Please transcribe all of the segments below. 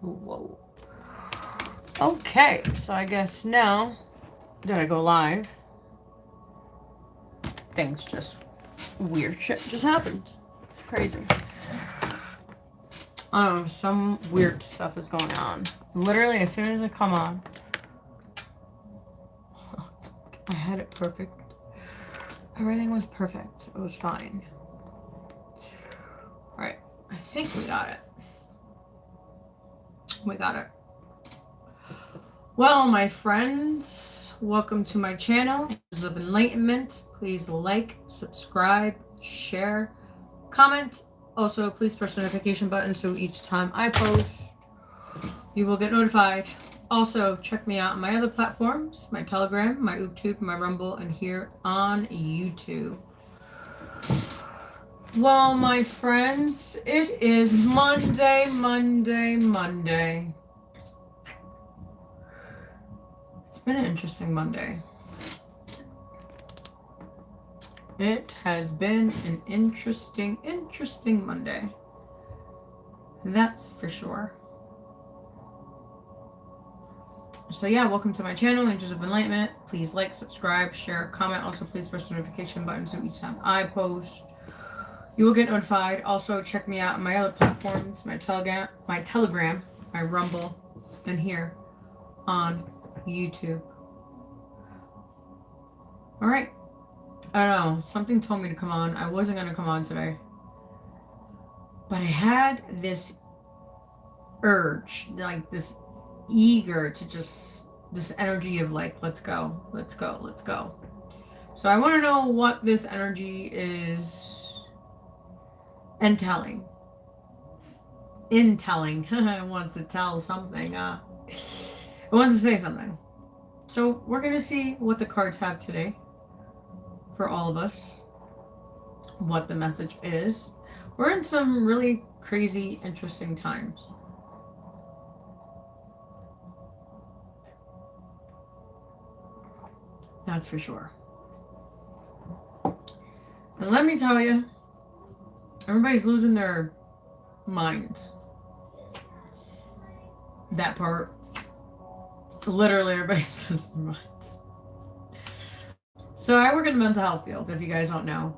Whoa. Okay, so I guess now that I go live, things just weird shit just happened. It's crazy. Oh, some weird stuff is going on. Literally, as soon as I come on, I had it perfect. Everything was perfect. It was fine. Alright, I think we got it. We got it. Well, my friends, welcome to my channel, Angels of Enlightenment. Please like, subscribe, share, comment. Also, please press the notification button so each time I post, you will get notified. Also, check me out on my other platforms, my Telegram, my YouTube, my Rumble, and here on YouTube. Well, my friends, it is Monday. It's been an interesting Monday. It has been an interesting Monday. That's for sure. So yeah, welcome to my channel, Angels of Enlightenment. Please like, subscribe, share, comment. Also, please press the notification button so each time I post, you will get notified. Also, check me out on my other platforms, my Telegram, my Rumble, and here on YouTube. All right. I don't know. Something told me to come on. I wasn't going to come on today. But I had this urge, like this eager to just, this energy of like, let's go. So I want to know what this energy is intelling. It wants to tell something. It wants to say something. So we're going to see what the cards have today for all of us. What the message is. We're in some really crazy, interesting times. That's for sure. And let me tell you, everybody's losing their minds. That part. Literally, everybody's losing their minds. So I work in the mental health field, if you guys don't know.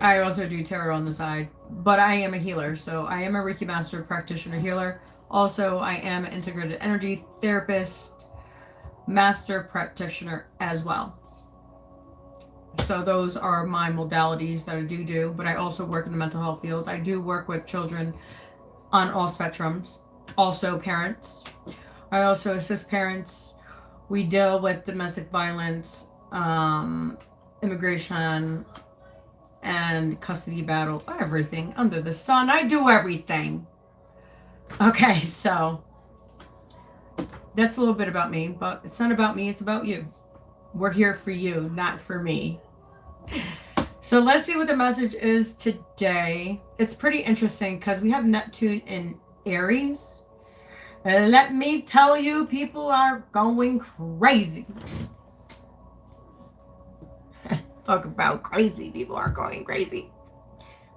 I also do Terra on the side, but I am a healer. So I am a Reiki Master, Practitioner, healer. Also, I am an integrated energy therapist, Master Practitioner as well. So those are my modalities that I do, but I also work in the mental health field. I do work with children on all spectrums, also parents. I also assist parents. We deal with domestic violence, immigration, and custody battle, everything under the sun. I do everything. Okay, so that's a little bit about me, but it's not about me, it's about you. We're here for you, not for me. So let's see what the message is today. It's pretty interesting because we have Neptune in Aries. And let me tell you, people are going crazy. Talk about crazy. People are going crazy.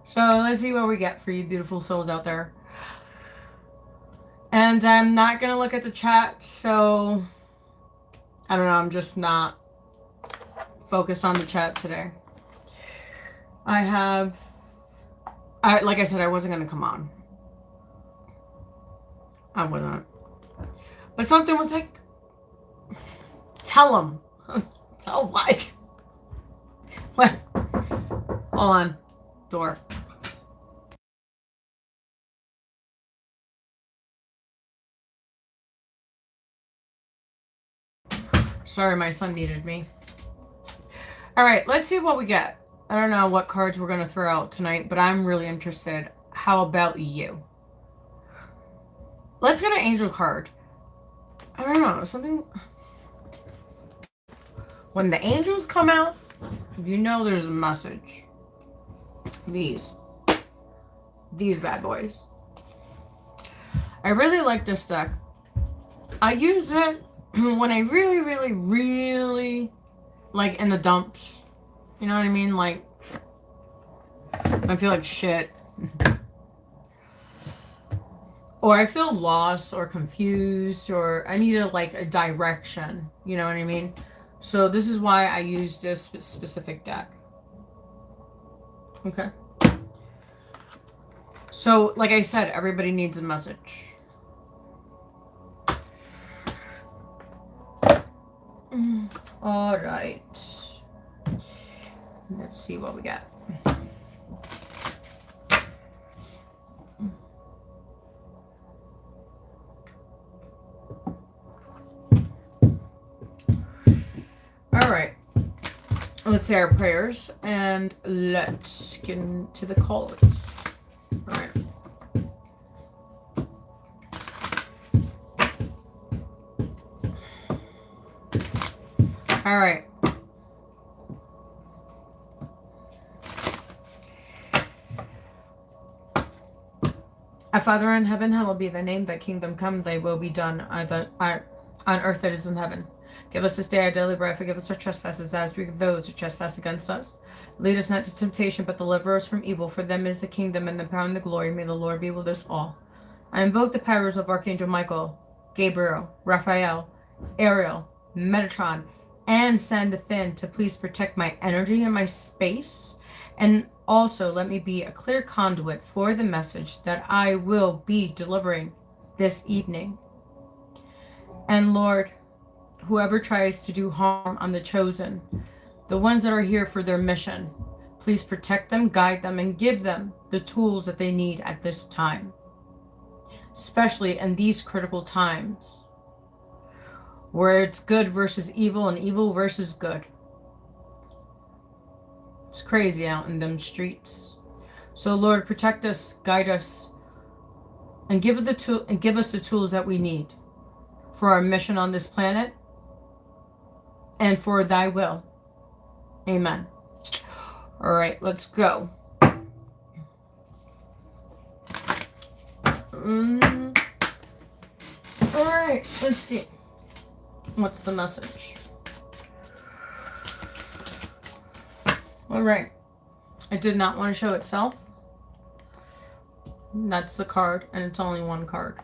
So let's see what we get for you beautiful souls out there. And I'm not going to look at the chat, so I don't know. I'm just not focused on the chat today. Like I said, I wasn't going to come on. I wasn't. But something was like, tell them. Tell what? What? Hold on. Door. Sorry, my son needed me. All right, let's see what we get. I don't know what cards we're going to throw out tonight, but I'm really interested. How about you? Let's get an angel card. I don't know, something... When the angels come out, you know there's a message. These bad boys. I really like this deck. I use it when I really like in the dumps. You know what I mean? Like, I feel like shit. or I feel lost or confused, or I need a direction. You know what I mean? So this is why I use this specific deck. Okay. So, like I said, everybody needs a message. All right. Let's see what we got. All right. Let's say our prayers and let's get into the calls. All right. All right. Our Father in heaven, hallowed be thy name. Thy kingdom come, thy will be done on earth that is in heaven. Give us this day our daily bread. Forgive us our trespasses as we forgive those who trespass against us. Lead us not to temptation, but deliver us from evil. For them is the kingdom and the power and the glory. May the Lord be with us all. I invoke the powers of Archangel Michael, Gabriel, Raphael, Ariel, Metatron, and Sandathin to please protect my energy and my space. And also let me be a clear conduit for the message that I will be delivering this evening. And Lord, whoever tries to do harm on the chosen, the ones that are here for their mission, please protect them, guide them, and give them the tools that they need at this time, especially in these critical times where it's good versus evil and evil versus good. It's crazy out in them streets. So Lord, protect us, guide us, and give us the tools that we need for our mission on this planet and for thy will. Amen. All right, let's go. All right, let's see. What's the message? All right. It did not want to show itself. That's the card, and it's only one card.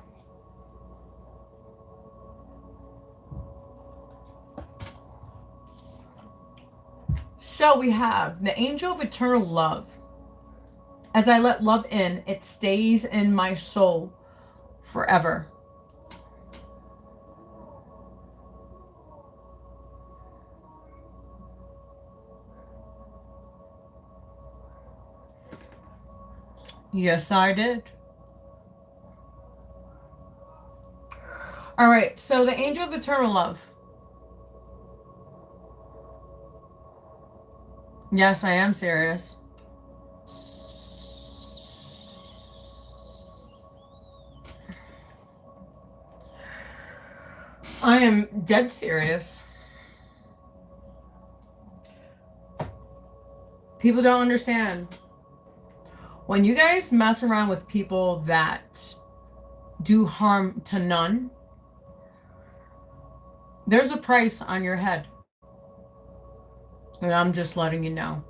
So we have the Angel of Eternal Love. As I let love in, it stays in my soul forever. Yes, I did. All right, so the Angel of Eternal Love. Yes, I am serious. I am dead serious. People don't understand. When you guys mess around with people that do harm to none, there's a price on your head. And I'm just letting you know.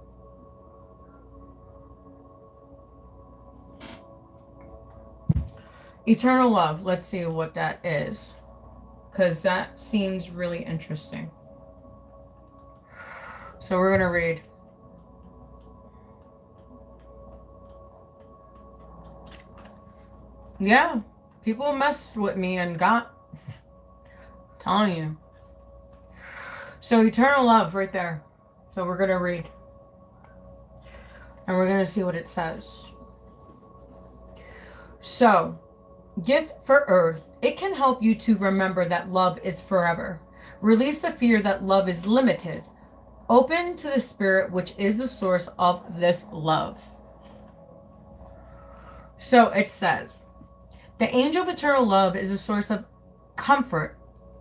Eternal love. Let's see what that is, because that seems really interesting. So we're going to read. Yeah, people messed with me and got, telling you. So eternal love right there. So we're going to read. And we're going to see what it says. So, gift for Earth. It can help you to remember that love is forever. Release the fear that love is limited. Open to the Spirit, which is the source of this love. So it says, the Angel of Eternal Love is a source of comfort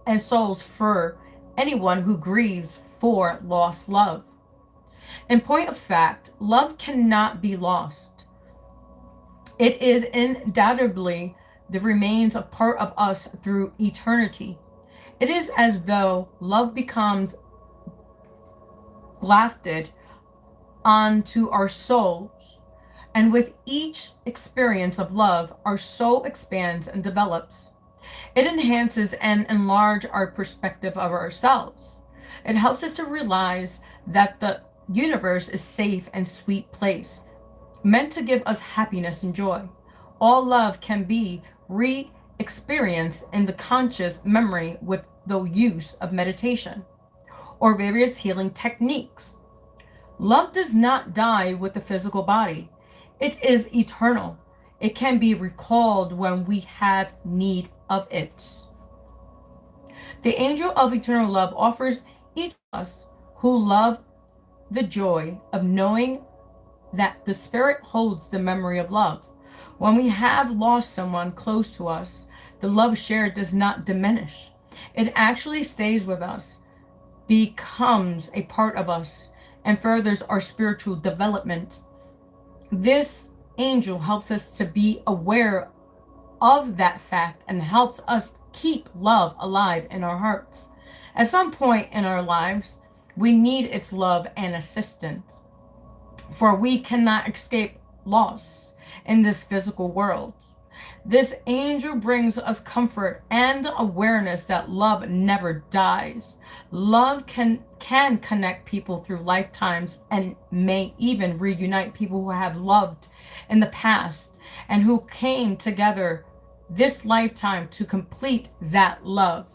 and solace for anyone who grieves for lost love. In point of fact, love cannot be lost. It is undoubtedly that remains a part of us through eternity. It is as though love becomes grafted onto our souls And with each experience of love, our soul expands and develops. It enhances and enlarges our perspective of ourselves. It helps us to realize that the universe is a safe and sweet place, meant to give us happiness and joy. All love can be re-experienced in the conscious memory with the use of meditation or various healing techniques. Love does not die with the physical body. It is eternal. It can be recalled when we have need of it. The angel of eternal love offers each of us who love the joy of knowing that the spirit holds the memory of love. When we have lost someone close to us, the love shared does not diminish. It actually stays with us, becomes a part of us, and furthers our spiritual development. This angel helps us to be aware of that fact and helps us keep love alive in our hearts. At some point in our lives, we need its love and assistance, for we cannot escape loss in this physical world. This angel brings us comfort and awareness that love never dies. Love can connect people through lifetimes and may even reunite people who have loved in the past and who came together this lifetime to complete that love.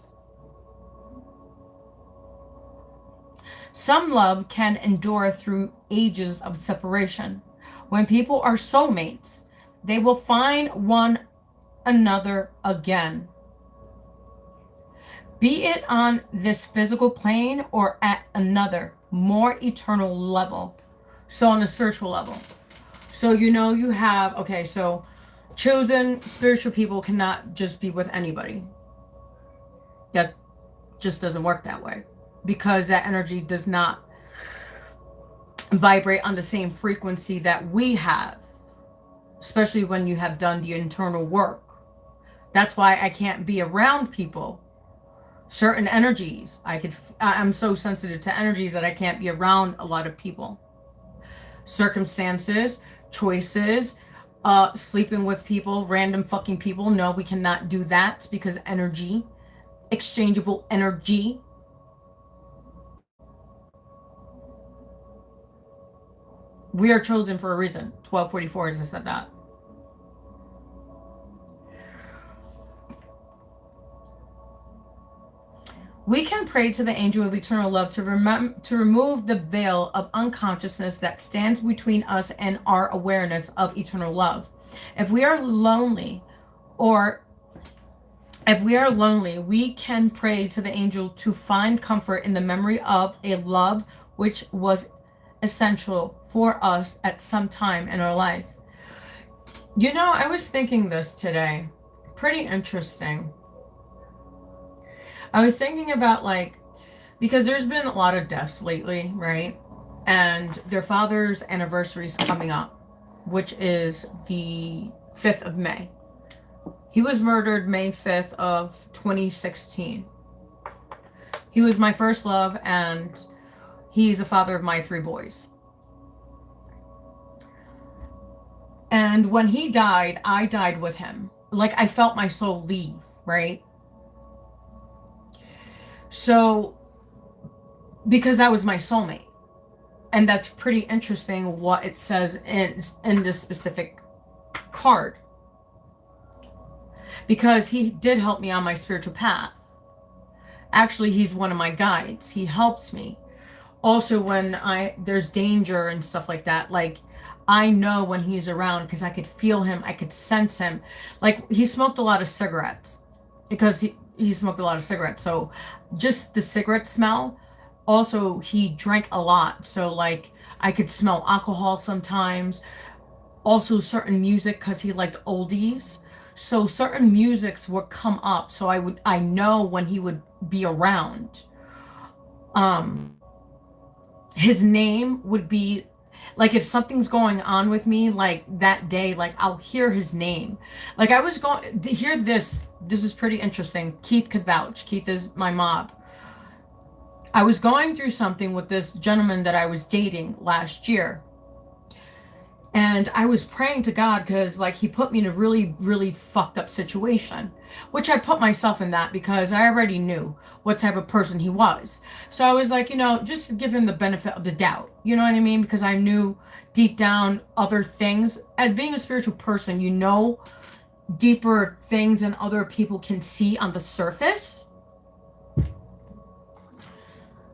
Some love can endure through ages of separation. When people are soulmates, they will find one another again, be it on this physical plane or at another, more eternal level. So on the spiritual level. So you have, okay, so chosen spiritual people cannot just be with anybody. That just doesn't work that way, because that energy does not vibrate on the same frequency that we have, especially when you have done the internal work. That's why I can't be around people. Certain energies, I'm so sensitive to energies that I can't be around a lot of people. Circumstances, choices, sleeping with people, random fucking people. No, we cannot do that because energy, exchangeable energy. We are chosen for a reason. 1244 as I said that. We can pray to the angel of eternal love to remove the veil of unconsciousness that stands between us and our awareness of eternal love. If we are lonely, we can pray to the angel to find comfort in the memory of a love which was essential for us at some time in our life. I was thinking this today. Pretty interesting. I was thinking about, because there's been a lot of deaths lately, right? And their father's anniversary is coming up, which is the 5th of May. He was murdered May 5th of 2016. He was my first love, and he's the father of my 3 boys. And when he died, I died with him. I felt my soul leave, right? So, because that was my soulmate. And that's pretty interesting what it says in this specific card. Because he did help me on my spiritual path. Actually, he's one of my guides. He helps me. Also, when there's danger and stuff like that, I know when he's around because I could feel him. I could sense him. He smoked a lot of cigarettes because he smoked a lot of cigarettes. So just the cigarette smell. Also, he drank a lot. So I could smell alcohol sometimes. Also certain music because he liked oldies. So certain musics would come up. So I know when he would be around. His name would be if something's going on with me, that day, I'll hear his name. I was going to hear this is pretty interesting. Keith could vouch. Keith is my mob. I was going through something with this gentleman that I was dating last year. And I was praying to God because like he put me in a really, really fucked up situation, which I put myself in that because I already knew what type of person he was. So I was like, just to give him the benefit of the doubt. You know what I mean? Because I knew deep down other things. As being a spiritual person, deeper things than other people can see on the surface.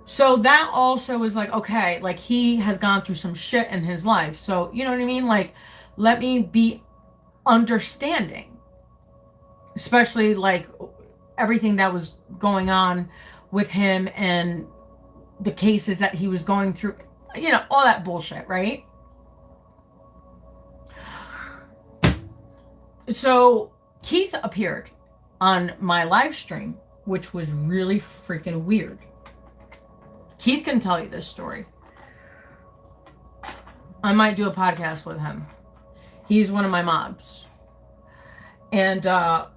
So that also is like, okay, like he has gone through some shit in his life. So, you know what I mean? Like, let me be understanding, especially like everything that was going on with him and the cases that he was going through, all that bullshit, right? So Keith appeared on my live stream, which was really freaking weird. Keith can tell you this story. I might do a podcast with him. He's one of my mobs. And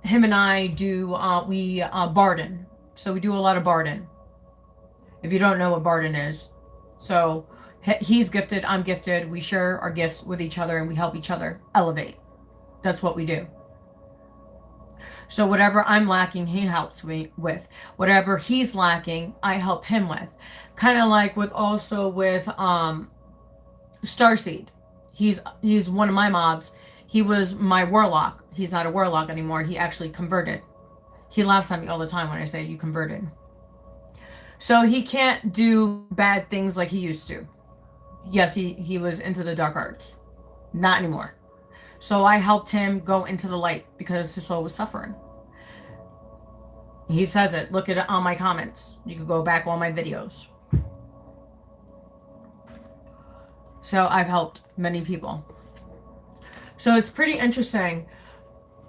him and I do, we barden. So we do a lot of barden. If you don't know what barden is. So he's gifted, I'm gifted. We share our gifts with each other and we help each other elevate. That's what we do. So whatever I'm lacking, he helps me with. Whatever he's lacking, I help him with. Kind of like with Starseed. He's one of my mobs. He was my warlock. He's not a warlock anymore. He actually converted. He laughs at me all the time when I say you converted. So he can't do bad things like he used to. Yes, he was into the dark arts. Not anymore. So I helped him go into the light because his soul was suffering. He says it. Look at it on my comments. You can go back on my videos. So I've helped many people. So it's pretty interesting.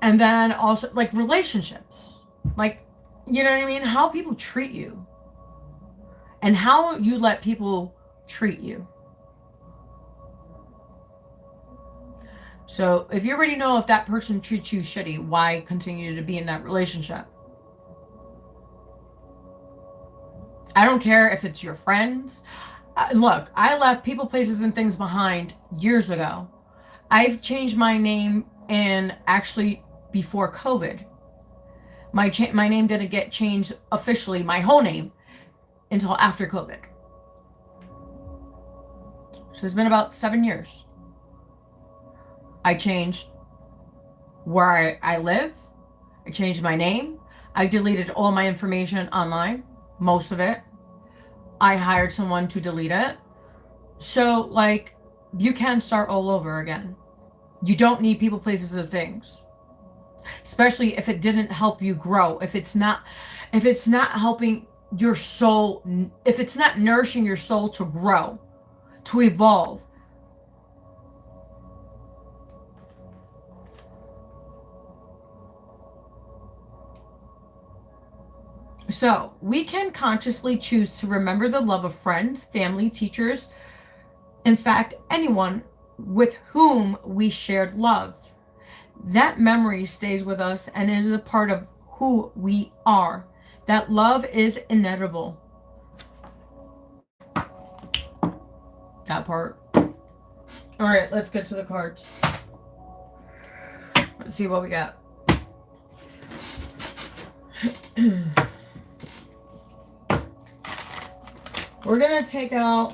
And then also like relationships. Like, you know what I mean? How people treat you. And how you let people treat you. So if you already know if that person treats you shitty, why continue to be in that relationship? I don't care if it's your friends. Look, I left people, places, and things behind years ago. I've changed my name and actually before COVID. My name didn't get changed officially, my whole name, until after COVID. So it's been about 7 years. I changed where I live. I changed my name. I deleted all my information online, most of it. I hired someone to delete it. So, like, you can start all over again. You don't need people, places, and things. Especially if it didn't help you grow. If it's not helping your soul, if it's not nourishing your soul to grow, to evolve. So, we can consciously choose to remember the love of friends, family, teachers, in fact, anyone with whom we shared love. That memory stays with us and is a part of who we are. That love is inevitable. That part. All right, let's get to the cards. Let's see what we got. We're going to take out...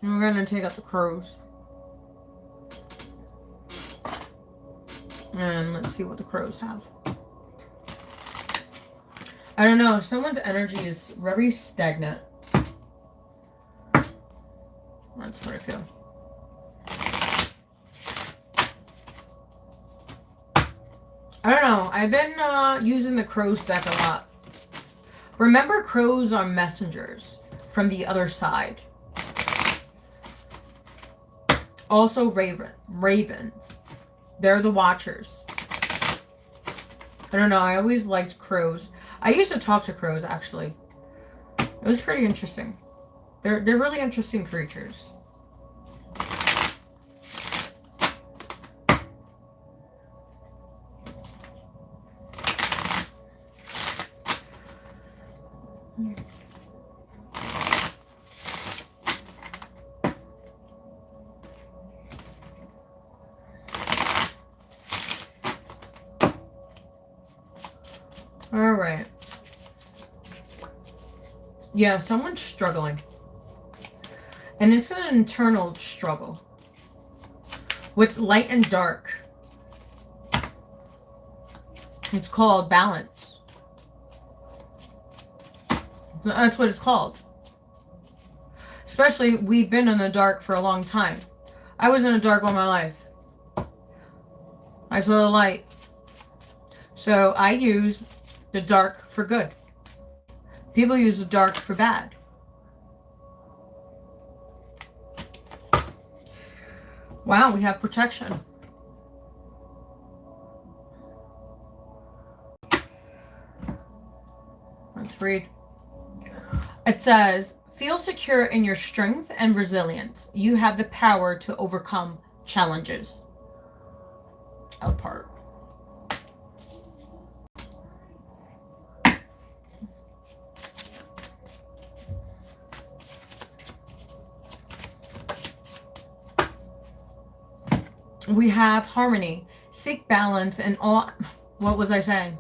We're going to take out the crows. And let's see what the crows have. I don't know. Someone's energy is very stagnant. That's what I feel. I don't know. I've been using the crows deck a lot. Remember, crows are messengers from the other side. Also, ravens. They're the watchers. I don't know. I always liked crows. I used to talk to crows, actually. It was pretty interesting. They're really interesting creatures. All right. Yeah, someone's struggling. And it's an internal struggle with light and dark. It's called balance. That's what it's called. Especially, we've been in the dark for a long time. I was in the dark all my life. I saw the light. So I use the dark for good. People use the dark for bad. Wow, we have protection. Let's read. It says, feel secure in your strength and resilience. You have the power to overcome challenges. Apart. We have harmony. Seek balance in all... What was I saying?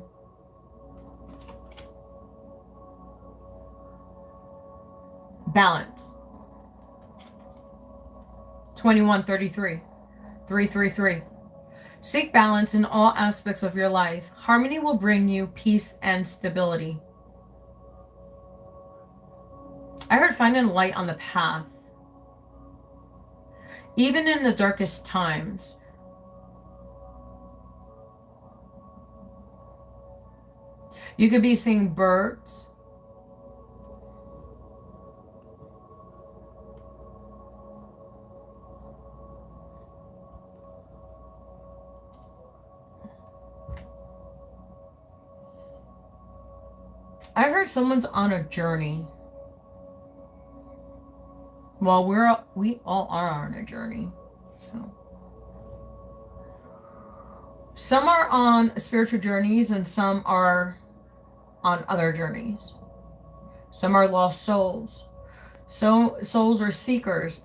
Balance. 2133. 333. Seek balance in all aspects of your life. Harmony will bring you peace and stability. I heard finding light on the path. Even in the darkest times. You could be seeing birds. I heard someone's on a journey. Well, we all are on a journey. So. Some are on spiritual journeys and some are on other journeys. Some are lost souls. So souls are seekers.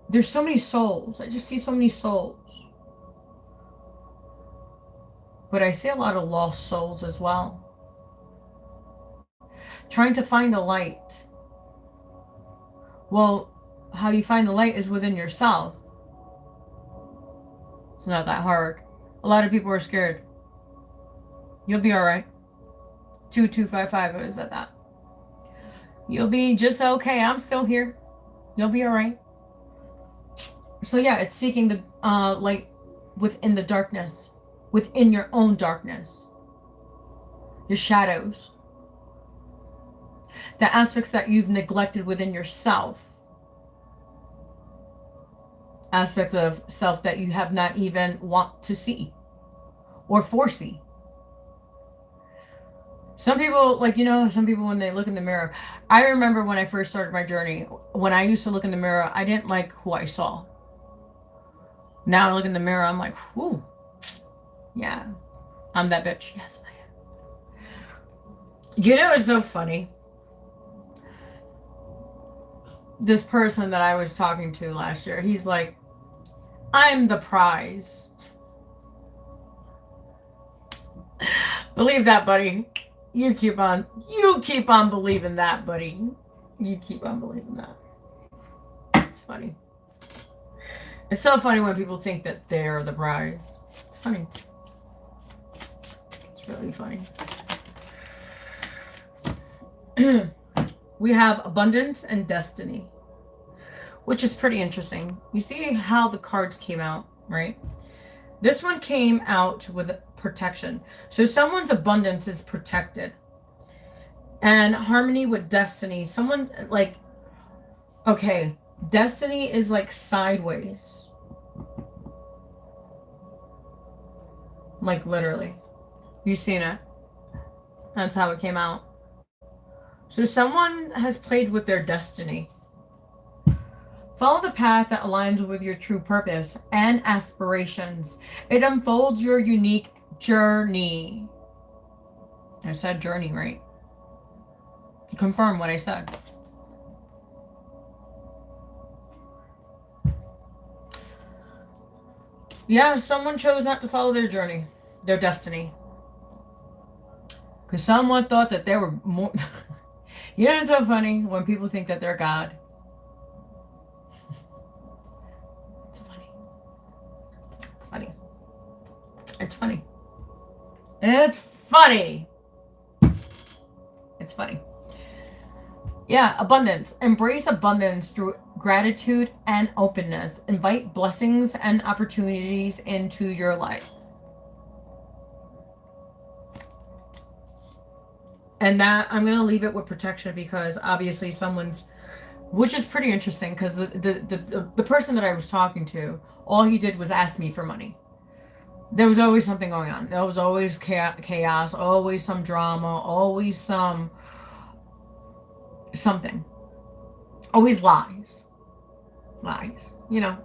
There's so many souls. I just see so many souls. But I see a lot of lost souls as well. Trying to find the light. Well, how you find the light is within yourself. It's not that hard. A lot of people are scared. You'll be all right. 2255 is at that. You'll be just okay. I'm still here. You'll be all right. So yeah, it's seeking the light within the darkness, within your own darkness, your shadows, the aspects that you've neglected within yourself, aspects of self that you have not even want to see or foresee. Some people, like, some people when they look in the mirror, I remember when I first started my journey, when I used to look in the mirror, I didn't like who I saw. Now I look in the mirror, I'm like, whoo, yeah, I'm that bitch. Yes, I am. It's so funny. This person that I was talking to last year, he's like, I'm the prize. Believe that, buddy. You keep on believing that, buddy. You keep on believing that. It's funny. It's so funny when people think that they're the prize. It's funny. It's really funny. We have abundance and destiny, which is pretty interesting. You see how the cards came out, right? This one came out with protection. So someone's abundance is protected. And harmony with destiny. Someone like, okay, destiny is like sideways. Like literally. You've seen it. That's how it came out. So someone has played with their destiny. Follow the path that aligns with your true purpose and aspirations. It unfolds your unique journey. I said journey, right? Confirm what I said. Yeah, someone chose not to follow their journey, their destiny. Because someone thought that they were more. You know, it's so funny when people think that they're God. It's funny. It's funny. It's funny. It's funny. It's funny. Yeah, abundance. Embrace abundance through gratitude and openness. Invite blessings and opportunities into your life. And that, I'm going to leave it with protection because obviously someone's, which is pretty interesting because the person that I was talking to, all he did was ask me for money. There was always something going on. There was always chaos, always some drama, always something. Always lies. Lies. You know.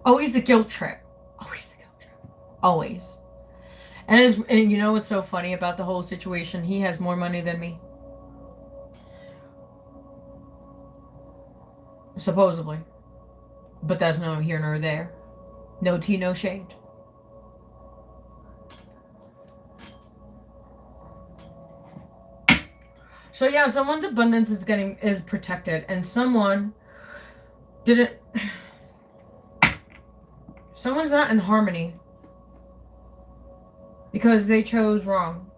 Always a guilt trip. Always a guilt trip. Always. And you know what's so funny about the whole situation? He has more money than me. Supposedly. But that's no here nor there. No tea, no shade. So yeah, someone's abundance is protected, and someone didn't. Someone's not in harmony because they chose wrong.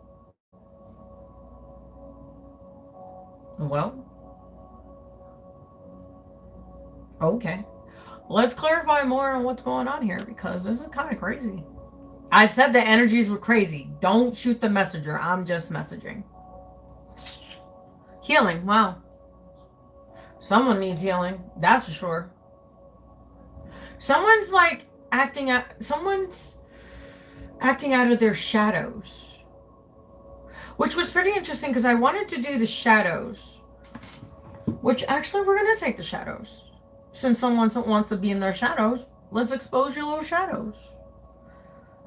Well, okay. Let's clarify more on what's going on here because this is kind of crazy. I said the energies were crazy. Don't shoot the messenger. I'm just messaging. Healing. Wow. Someone needs healing. That's for sure. Someone's acting out of their shadows. Which was pretty interesting because I wanted to do the shadows. Which actually we're going to take the shadows. Since someone wants to be in their shadows, let's expose your little shadows.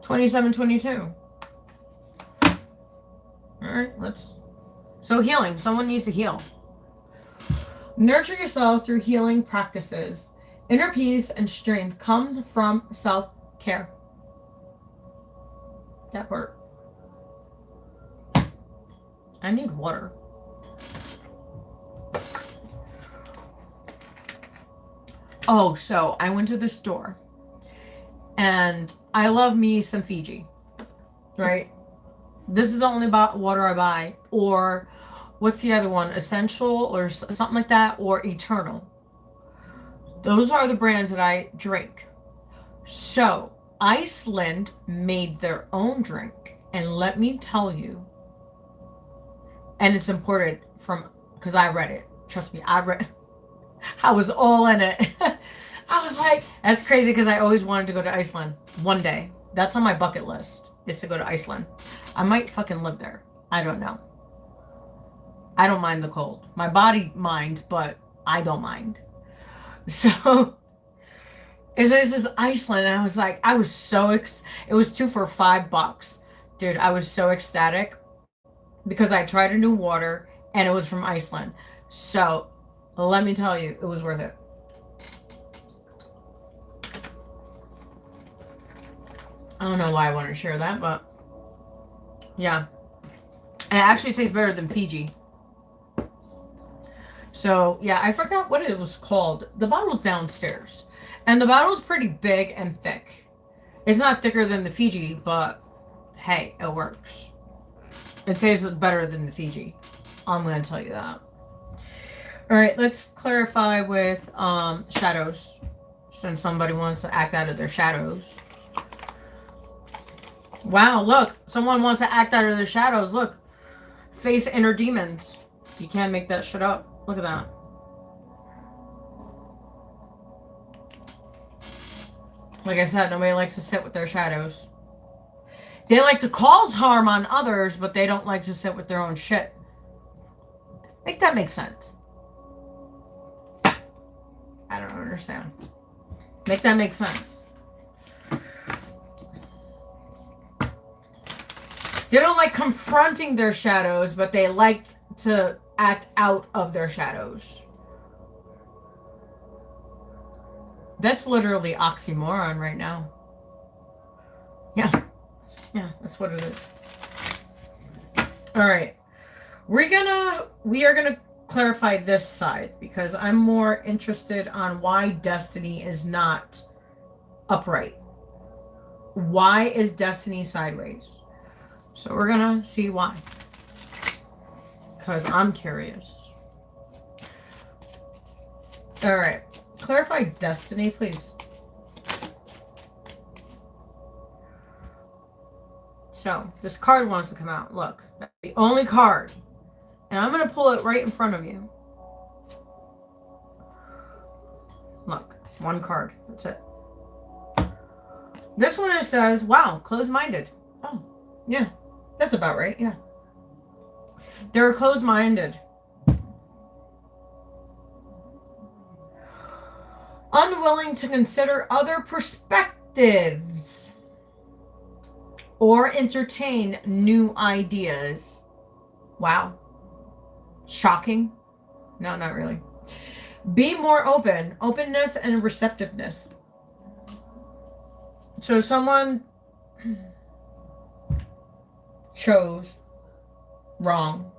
2722. Alright, So healing. Someone needs to heal. Nurture yourself through healing practices. Inner peace and strength comes from self-care. That part. I need water. Oh, so I went to the store. And I love me some Fiji. Right? This is the only water I buy. Or what's the other one? Essential or something like that. Or Eternal. Those are the brands that I drink. So Iceland made their own drink. And let me tell you. And it's imported from, because I read it. Trust me, I was all in it. I was like, that's crazy because I always wanted to go to Iceland one day. That's on my bucket list, is to go to Iceland. I might fucking live there. I don't know. I don't mind the cold. My body minds, but I don't mind. So, this is Iceland, and I was like, it was 2 for $5. Dude, I was so ecstatic because I tried a new water, and it was from Iceland. So, let me tell you, it was worth it. I don't know why I want to share that, but yeah. It actually tastes better than Fiji. So, yeah, I forgot what it was called. The bottle's downstairs. And the bottle's pretty big and thick. It's not thicker than the Fiji, but hey, it works. It tastes better than the Fiji. I'm going to tell you that. All right, let's clarify with shadows. Since somebody wants to act out of their shadows. Wow, look. Someone wants to act out of their shadows. Look. Face inner demons. You can't make that shit up. Look at that. Like I said, nobody likes to sit with their shadows. They like to cause harm on others, but they don't like to sit with their own shit. Make that make sense. I don't understand. Make that make sense. They don't like confronting their shadows, but they like to act out of their shadows. That's literally oxymoron right now. Yeah, Yeah, that's what it is. All right. We are gonna clarify this side because I'm more interested on why destiny is not upright. Why is destiny sideways? So we're gonna see why. Because I'm curious. All right. Clarify destiny, please. So this card wants to come out. Look, that's the only card. And I'm going to pull it right in front of you. Look, one card. That's it. This one, it says, wow, closed-minded. Oh, yeah. That's about right, yeah. They're closed-minded. Unwilling to consider other perspectives or entertain new ideas. Wow. Shocking? No, not really. Be more open. Openness and receptiveness. So someone chose wrong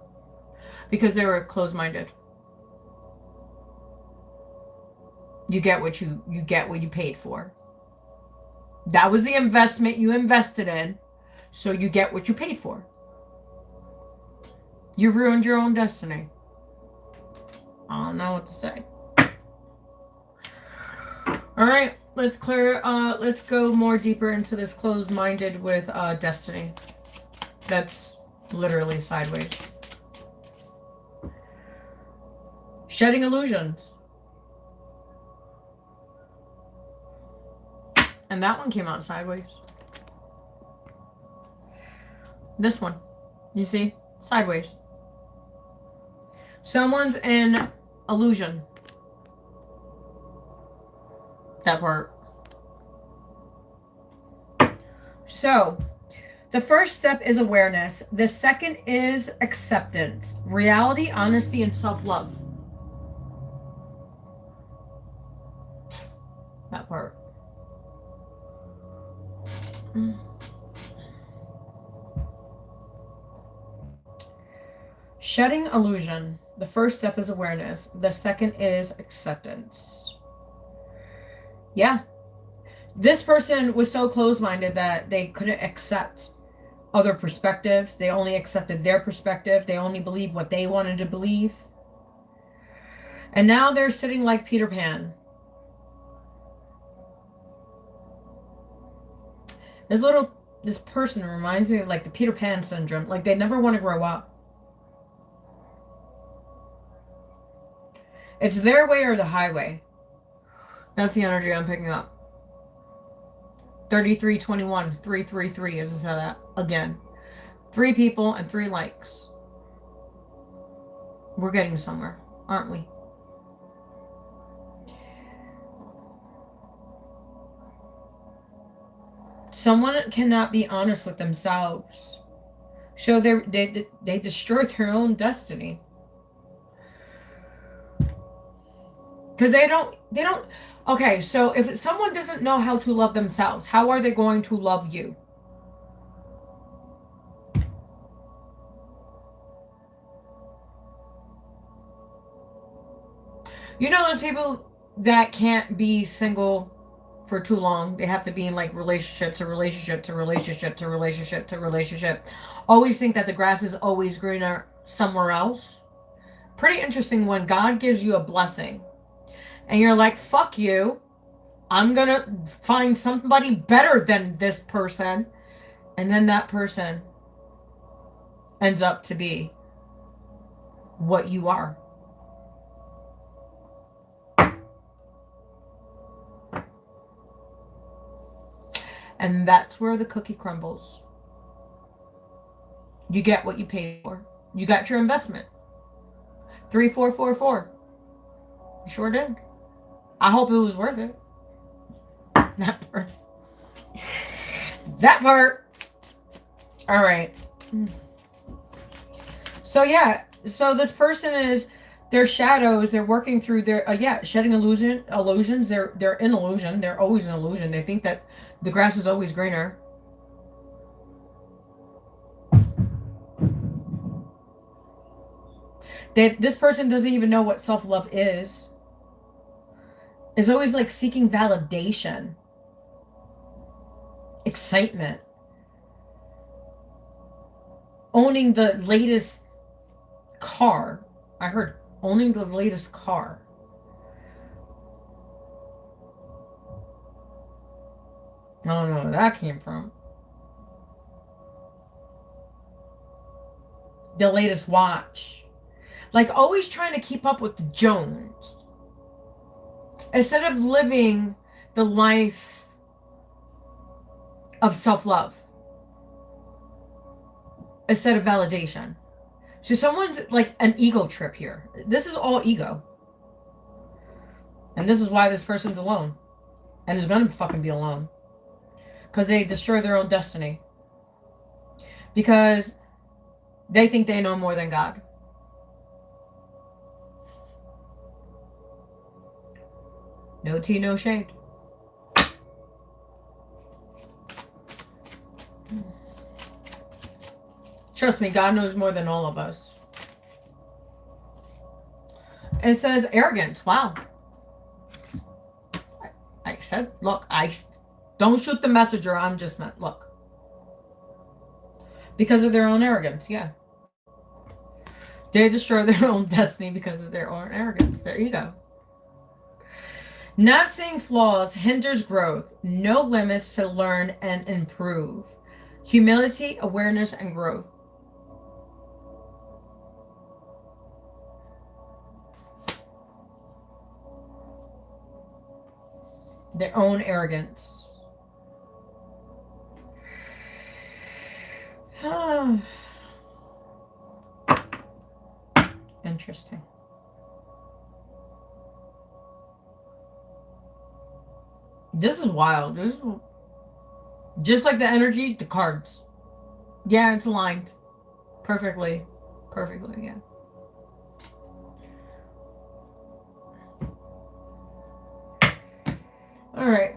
because they were closed-minded. You get what you paid for. That was the investment you invested in, so you get what you paid for. You ruined your own destiny. I don't know what to say. All right, let's go more deeper into this closed-minded with destiny. That's literally sideways. Shedding illusions. And that one came out sideways. This one, you see? Sideways. Someone's in illusion. That part. So, the first step is awareness. The second is acceptance. Reality, honesty, and self-love. That part. Shedding illusion. The first step is awareness. The second is acceptance. Yeah. This person was so closed-minded that they couldn't accept other perspectives. They only accepted their perspective. They only believed what they wanted to believe. And now they're sitting like Peter Pan. This person reminds me of like the Peter Pan syndrome. Like they never want to grow up. It's their way or the highway. That's the energy I'm picking up. 3321, 333 is that again. 3 people and 3 likes. We're getting somewhere, aren't we? Someone cannot be honest with themselves. So they destroy their own destiny. Because they don't, okay, so if someone doesn't know how to love themselves, how are they going to love you? You know those people that can't be single for too long. They have to be in like relationship to relationship to relationship to relationship to relationship. Always think that the grass is always greener somewhere else. Pretty interesting when God gives you a blessing. And you're like, fuck you. I'm going to find somebody better than this person. And then that person ends up to be what you are. And that's where the cookie crumbles. You get what you paid for. You got your investment. 3444. You sure did. I hope it was worth it. That part. That part. All right. So yeah. So this person is their shadows. They're working through their shedding illusions. They're in illusion. They're always in illusion. They think that the grass is always greener. That this person doesn't even know what self-love is always like seeking validation, excitement, owning the latest car. I heard owning the latest car. I don't know where that came from. The latest watch. Like always trying to keep up with the Jones. Instead of living the life of self-love. Instead of validation. So someone's like an ego trip here. This is all ego. And this is why this person's alone. And is gonna fucking be alone. Because they destroy their own destiny. Because they think they know more than God. No tea, no shade. Trust me, God knows more than all of us. It says arrogance. Wow. I said, look, don't shoot the messenger. I'm just not. Look. Because of their own arrogance, yeah. They destroy their own destiny because of their own arrogance, their ego. Not seeing flaws hinders growth. No limits to learn and improve. Humility, awareness, and growth. Their own arrogance. Interesting. This is wild. This is just like the energy, the cards. Yeah, it's aligned perfectly. Perfectly, yeah. All right.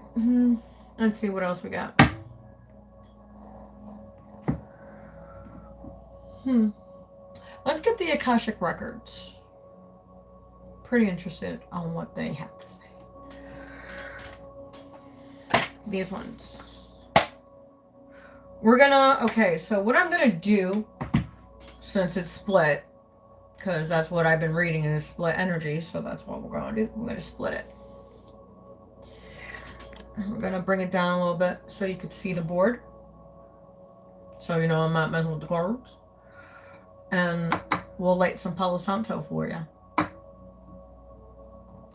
Let's see what else we got. Let's get the Akashic Records. Pretty interested on what they have to say. These ones. We're gonna, okay, so what I'm gonna do, since it's split, because that's what I've been reading is split energy, so that's what we're gonna do. We're gonna split it. We're gonna bring it down a little bit so you could see the board. So you know I'm not messing with the cards. And we'll light some Palo Santo for you.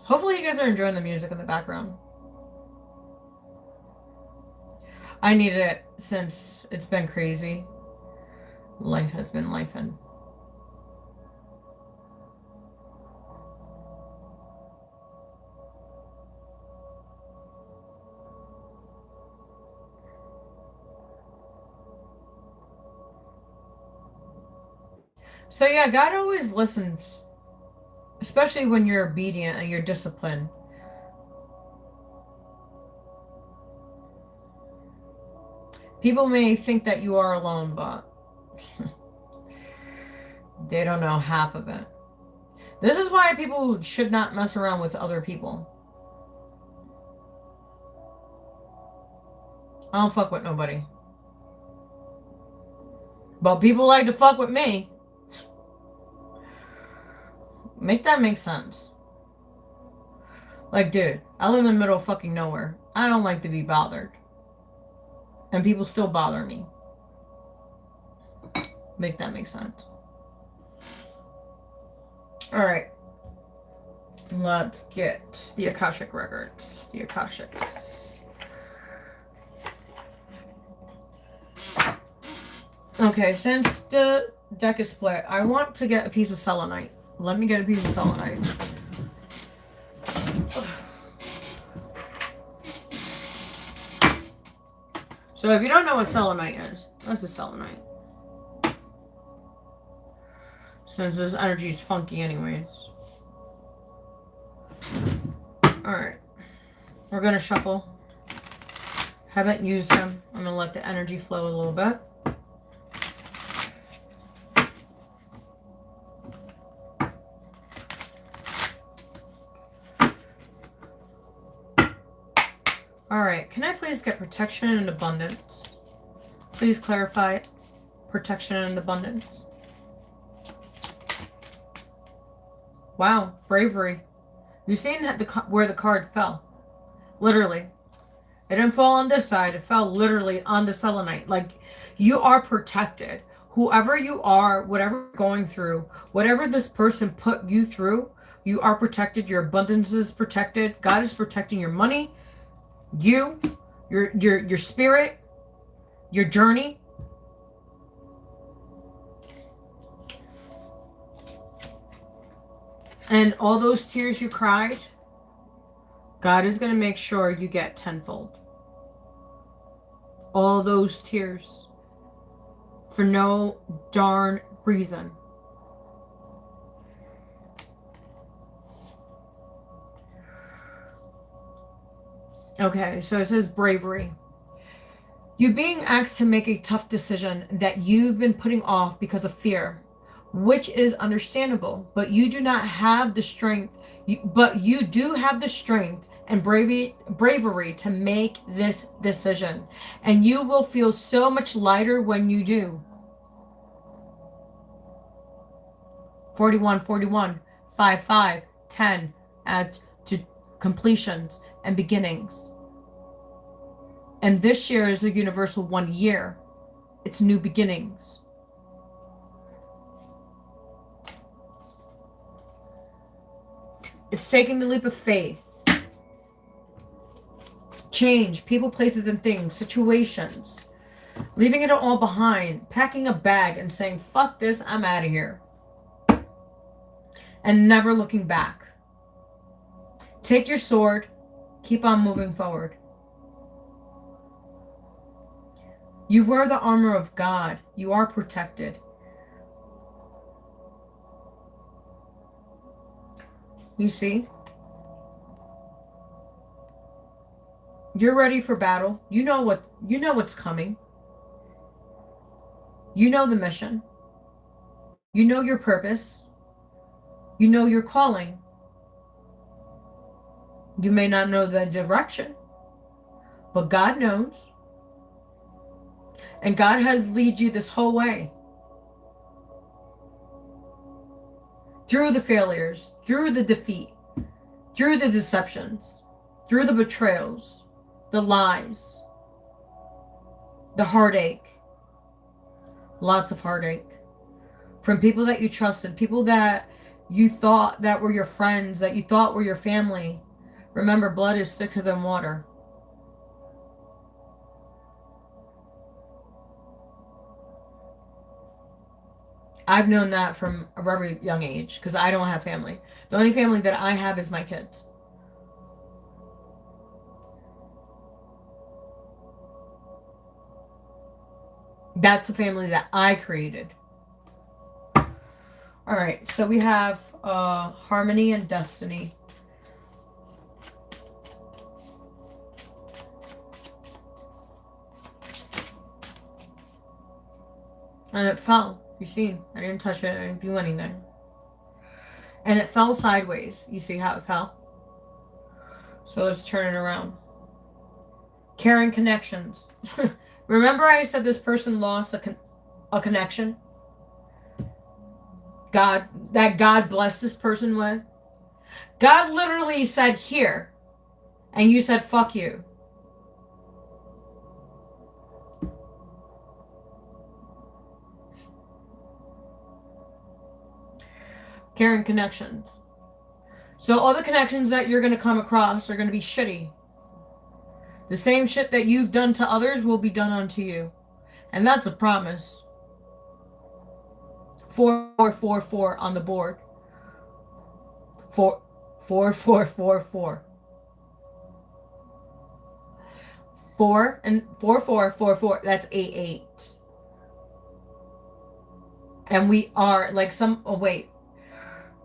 Hopefully you guys are enjoying the music in the background. I needed it since it's been crazy. Life has been lifing. So yeah, God always listens, especially when you're obedient and you're disciplined. People may think that you are alone, but they don't know half of it. This is why people should not mess around with other people. I don't fuck with nobody. But people like to fuck with me. Make that make sense. Like, dude, I live in the middle of fucking nowhere. I don't like to be bothered. And people still bother me. Make that make sense. Alright. Let's get the Akashic Records. The Akashics. Okay, since the deck is split, I want to get a piece of selenite. Let me get a piece of selenite. So if you don't know what selenite is, that's a selenite. Since this energy is funky anyways. Alright. We're going to shuffle. Haven't used them. I'm going to let the energy flow a little bit. All right. Can I please get protection and abundance? Please clarify protection and abundance. Wow. Bravery. You seen where the card fell? Literally. It didn't fall on this side. It fell literally on the selenite. Like, you are protected. Whoever you are, whatever you're going through, whatever this person put you through, you are protected. Your abundance is protected. God is protecting your money, you, your spirit, your journey. And all those tears you cried, God is going to make sure you get tenfold. All those tears for no darn reason. Okay, so it says bravery. You being asked to make a tough decision that you've been putting off because of fear, which is understandable, but you do not have the strength, but you do have the strength and bravery to make this decision. And you will feel so much lighter when you do. 41, 41, 5, 5, 10 adds to completions and beginnings. And this year is a universal 1 year. It's new beginnings. It's taking the leap of faith. Change, people, places, and things, situations. Leaving it all behind, packing a bag and saying, fuck this, I'm out of here. And never looking back. Take your sword, keep on moving forward. You wear the armor of God. You are protected. You see? You're ready for battle. You know what's coming. You know the mission. You know your purpose. You know your calling. You may not know the direction, but God knows. And God has led you this whole way. Through the failures, through the defeat, through the deceptions, through the betrayals, the lies, the heartache. Lots of heartache. From people that you trusted, people that you thought that were your friends, that you thought were your family. Remember, blood is thicker than water. I've known that from a very young age because I don't have family. The only family that I have is my kids. That's the family that I created. All right, so we have harmony and destiny. And it fell. You see, I didn't touch it. I didn't do anything. And it fell sideways. You see how it fell? So let's turn it around. Caring connections. Remember I said this person lost a connection? God blessed this person with? God literally said, here. And you said, fuck you. Caring connections. So all the connections that you're going to come across are going to be shitty. The same shit that you've done to others will be done unto you. And that's a promise. 4 on the board. 4 4 4 4 4. 4 and 4 4 4 4. That's 8 8. And we are like some. Oh wait.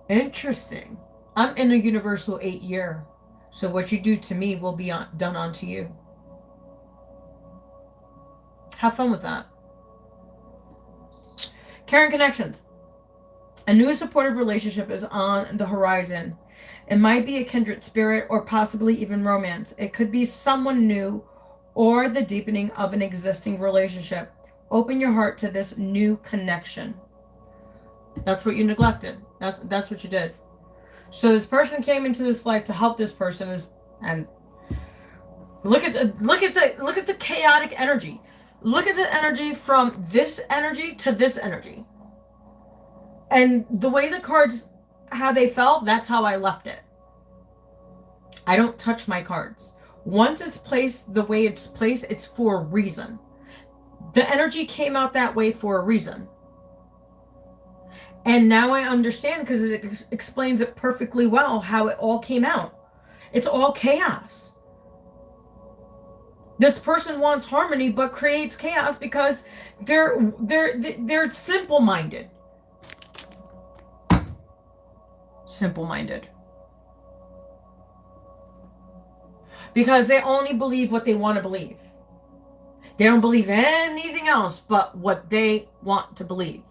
Interesting. I'm in a universal 8 year. So what you do to me will be done onto you. Have fun with that. Caring connections. A new supportive relationship is on the horizon. It might be a kindred spirit or possibly even romance. It could be someone new or the deepening of an existing relationship. Open your heart to this new connection. That's what you neglected. That's what you did. So this person came into this life to help this person, and look at the chaotic energy. Look at the energy from this energy to this energy. And the way the cards, how they fell, that's how I left it. I don't touch my cards. Once it's placed the way it's placed, it's for a reason. The energy came out that way for a reason. And now I understand, because it explains it perfectly well how it all came out. It's all chaos. This person wants harmony but creates chaos because they're simple-minded. Simple-minded. Because they only believe what they want to believe. They don't believe anything else but what they want to believe.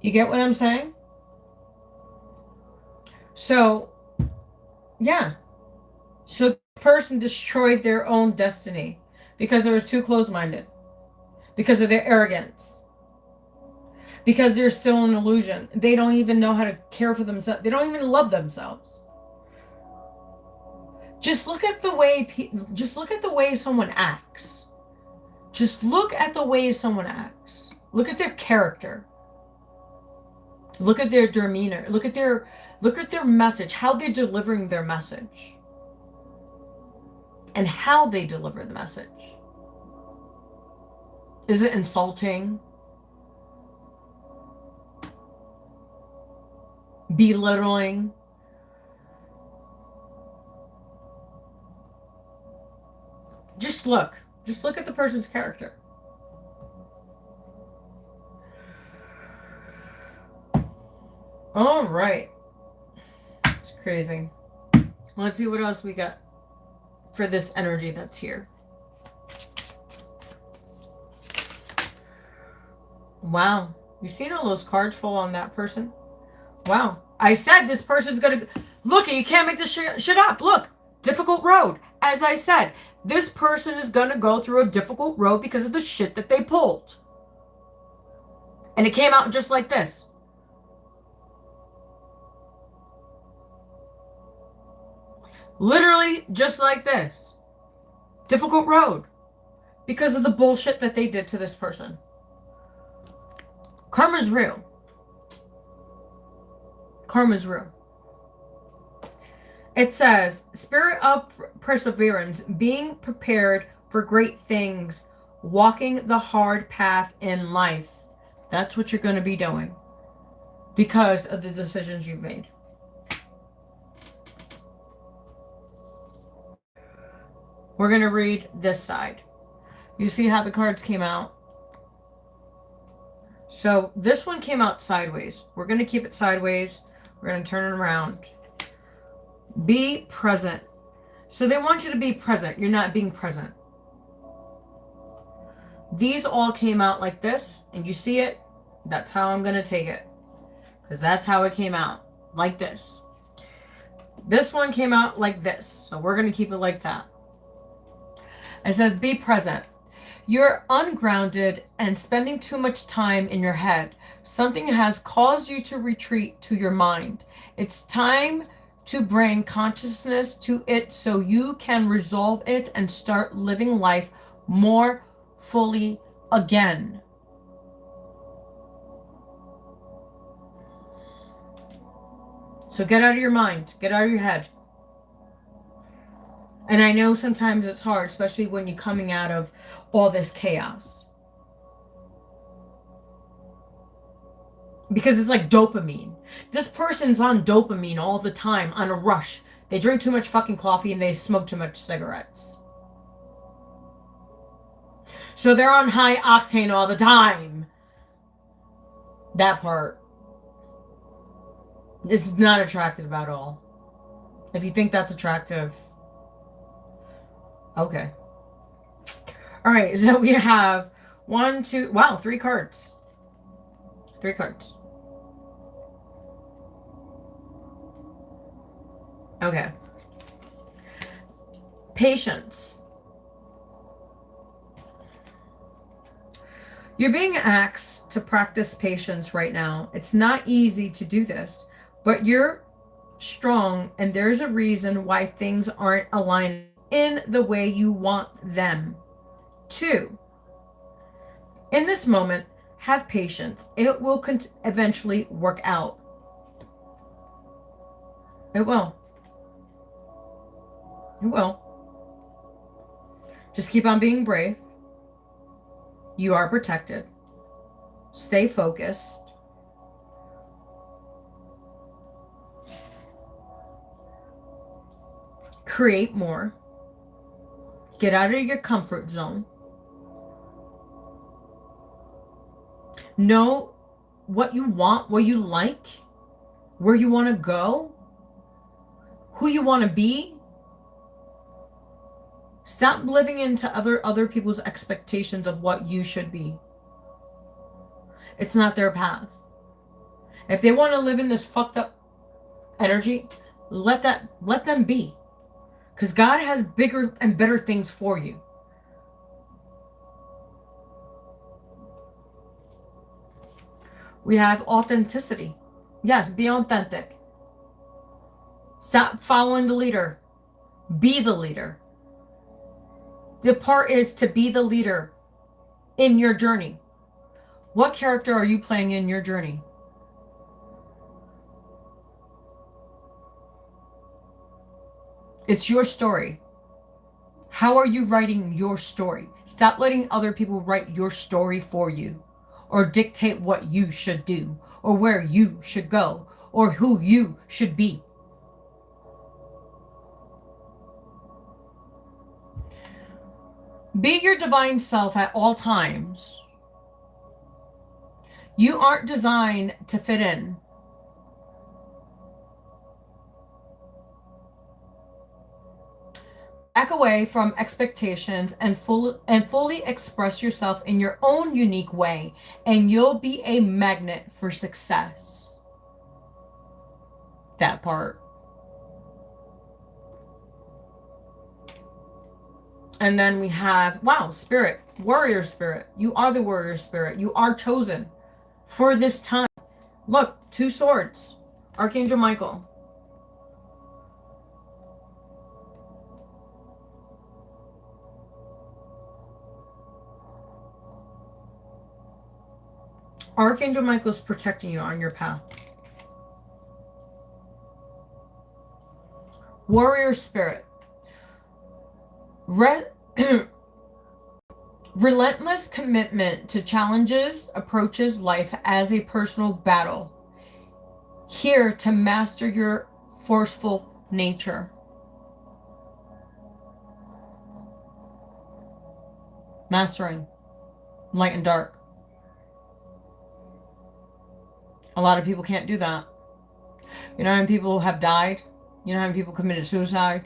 You get what I'm saying? So, yeah. So the person destroyed their own destiny because they were too close-minded. Because of their arrogance. Because they're still an illusion. They don't even know how to care for themselves. They don't even love themselves. Just look at the way someone acts. Just look at the way someone acts. Look at their character. Look at their demeanor. Look at their message, how they're delivering their message. And how they deliver the message. Is it insulting? Belittling? Just look at the person's character. All right. It's crazy. Let's see what else we got for this energy that's here. Wow. You seen all those cards fall on that person? Wow. I said this person's gonna... Look, you can't make this shit up. Look. Difficult road. As I said, this person is gonna go through a difficult road because of the shit that they pulled. And it came out just like this. Literally just like this. Difficult road. Because of the bullshit that they did to this person. Karma's real. Karma's real. It says, spirit of perseverance, being prepared for great things, walking the hard path in life. That's what you're going to be doing. Because of the decisions you've made. We're going to read this side. You see how the cards came out? So this one came out sideways. We're going to keep it sideways. We're going to turn it around. Be present. So they want you to be present. You're not being present. These all came out like this. And you see it? That's how I'm going to take it. Because that's how it came out. Like this. This one came out like this. So we're going to keep it like that. It says, be present. You're ungrounded and spending too much time in your head. Something has caused you to retreat to your mind. It's time to bring consciousness to it so you can resolve it and start living life more fully again. So get out of your mind. Get out of your head. And I know sometimes it's hard, especially when you're coming out of all this chaos. Because it's like dopamine. This person's on dopamine all the time, on a rush. They drink too much fucking coffee and they smoke too much cigarettes. So they're on high octane all the time. That part is not attractive at all. If you think that's attractive, Okay. All right. So we have 1, 2, wow, 3 cards. 3 cards. Okay. Patience. You're being asked to practice patience right now. It's not easy to do this, but you're strong, and there's a reason why things aren't aligned in the way you want them to. In this moment, have patience. It will eventually work out. It will. It will. Just keep on being brave. You are protected. Stay focused. Create more. Get out of your comfort zone. Know what you want, what you like, where you want to go, who you want to be. Stop living into other people's expectations of what you should be. It's not their path. If they want to live in this fucked up energy, let them be. Because God has bigger and better things for you. We have authenticity. Yes, be authentic. Stop following the leader. Be the leader. The part is to be the leader in your journey. What character are you playing in your journey? It's your story. How are you writing your story? Stop letting other people write your story for you, or dictate what you should do, or where you should go, or who you should be. Be your divine self at all times. You aren't designed to fit in. Back away from expectations and fully express yourself in your own unique way, and you'll be a magnet for success. That part. And then we have, wow, spirit, warrior spirit. You are the warrior spirit. You are chosen for this time. Look, 2 swords. Archangel Michael. Archangel Michael's protecting you on your path. Warrior spirit. Relentless commitment to challenges approaches life as a personal battle. Here to master your forceful nature. Mastering light and dark. A lot of people can't do that. You know how many people have died? You know how many people committed suicide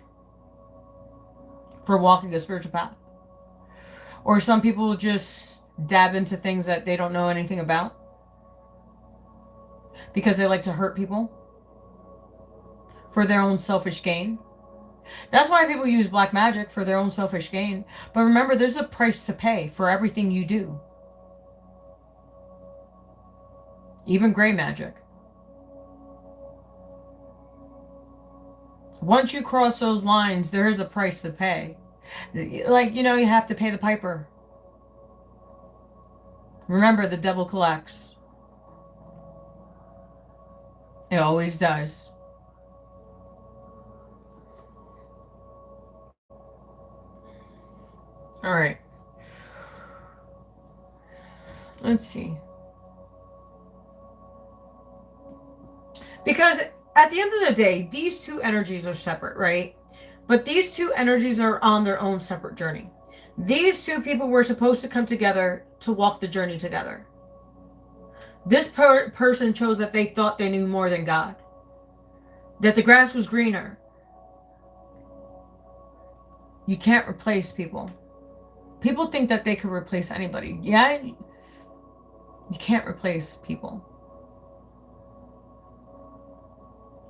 for walking a spiritual path? Or some people just dab into things that they don't know anything about because they like to hurt people for their own selfish gain. That's why people use black magic, for their own selfish gain. But remember, there's a price to pay for everything you do. Even gray magic. Once you cross those lines, there is a price to pay. Like, you know, you have to pay the piper. Remember, the devil collects. It always does. All right. Let's see. Because at the end of the day, these 2 energies are separate, right? But these 2 energies are on their own separate journey. These 2 people were supposed to come together to walk the journey together. This person chose that they thought they knew more than God. That the grass was greener. You can't replace people. People think that they could replace anybody. Yeah, you can't replace people.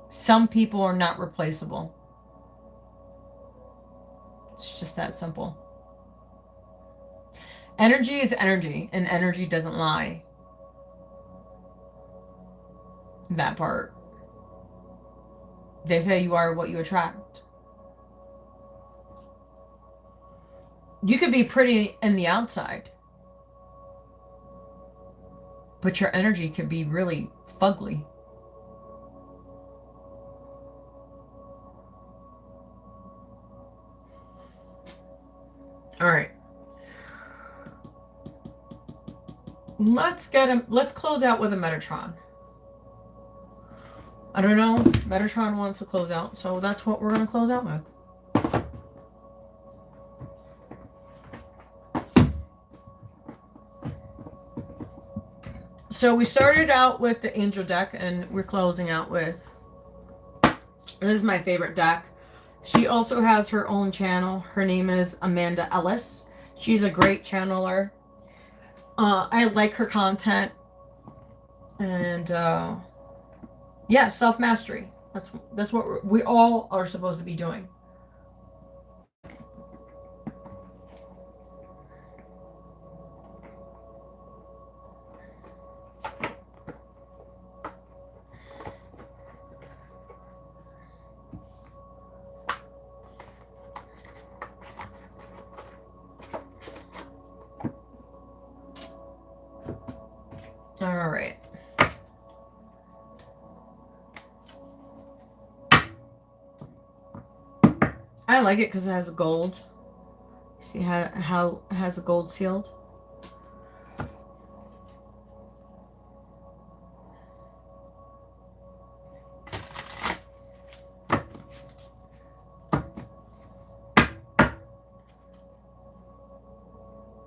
Some people are not replaceable. It's just that simple. Energy is energy, and energy doesn't lie. That part. They say you are what you attract. You could be pretty in the outside, but your energy could be really fugly. All right. Let's close out with a Metatron. I don't know. Metatron wants to close out, so that's what we're going to close out with. So we started out with the angel deck, and we're closing out with, this is my favorite deck. She also has her own channel. Her name is Amanda Ellis. She's a great channeler. I like her content. And yeah, self-mastery. That's what we all are supposed to be doing. All right. I like it because it has gold. See how it has the gold sealed?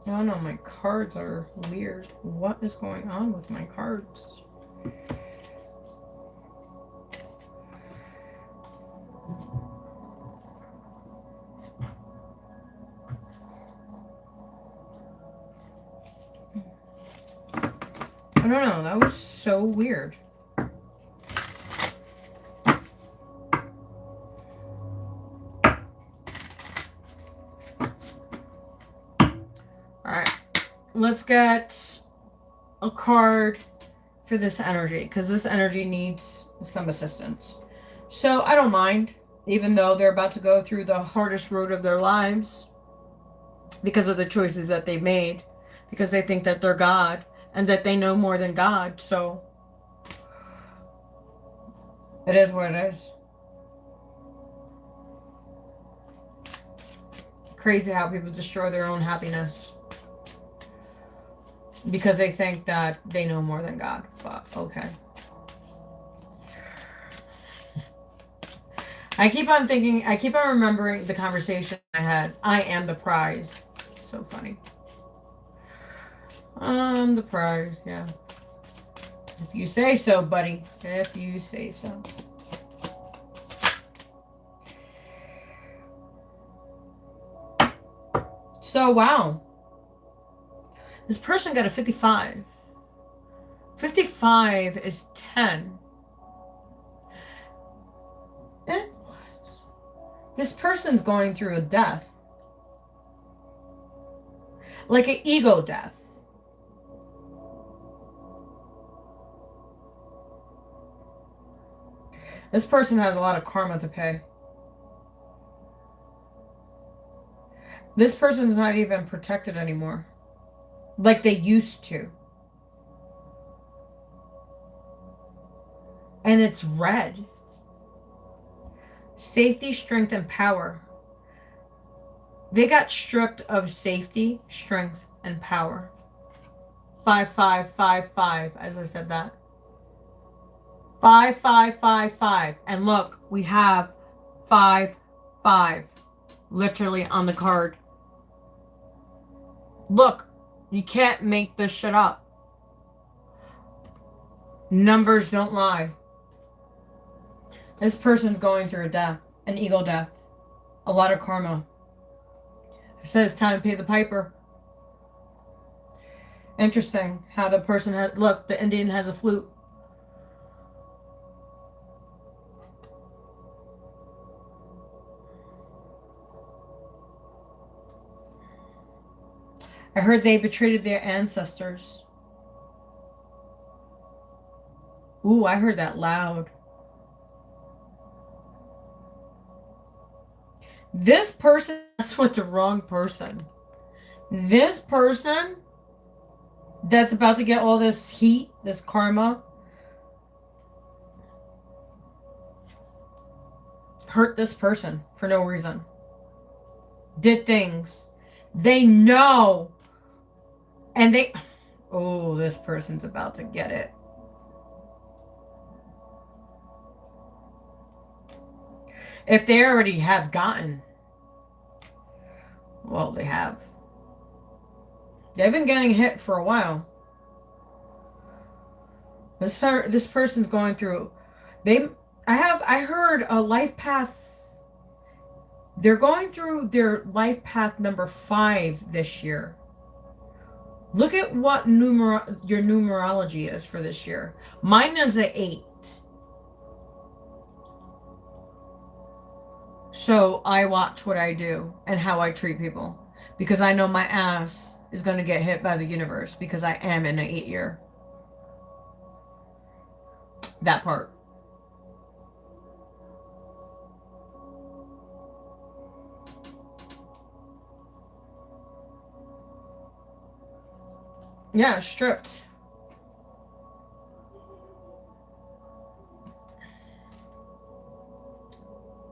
Oh no, my cards are weird. What is going on with my cards? I don't know, that was so weird. Alright, let's get a card for this energy, because this energy needs some assistance. So I don't mind, even though they're about to go through the hardest road of their lives because of the choices that they made, because they think that they're God and that they know more than God. So it is what it is. Crazy how people destroy their own happiness because they think that they know more than God. But okay. I keep on remembering the conversation I had. I am the prize. It's so funny. I'm the prize, yeah. If you say so, buddy. If you say so. So, wow. This person got a 55. 55 is 10. What? This person's going through a death. Like an ego death. This person has a lot of karma to pay. This person's not even protected anymore. Like they used to. And it's red. Safety, strength, and power. They got stripped of safety, strength, and power. 5, 5, 5, 5, as I said that. 5, 5, 5, 5. And look, we have 5, 5. Literally on the card. Look, you can't make this shit up. Numbers don't lie. This person's going through a death, an ego death, a lot of karma. It says time to pay the piper. Interesting how the person had, look, the Indian has a flute. I heard they betrayed their ancestors. Ooh, I heard that loud. This person is with the wrong person. This person that's about to get all this heat, this karma, hurt this person for no reason. Did things. They know. And they... Oh, this person's about to get it. If they already have gotten... Well, they have. They've been getting hit for a while. This person's going through... I heard a life path... They're going through their life path number 5 this year. Look at what your numerology is for this year. Mine is an 8. So I watch what I do and how I treat people. Because I know my ass is going to get hit by the universe because I am in an 8 year. That part. Yeah, stripped.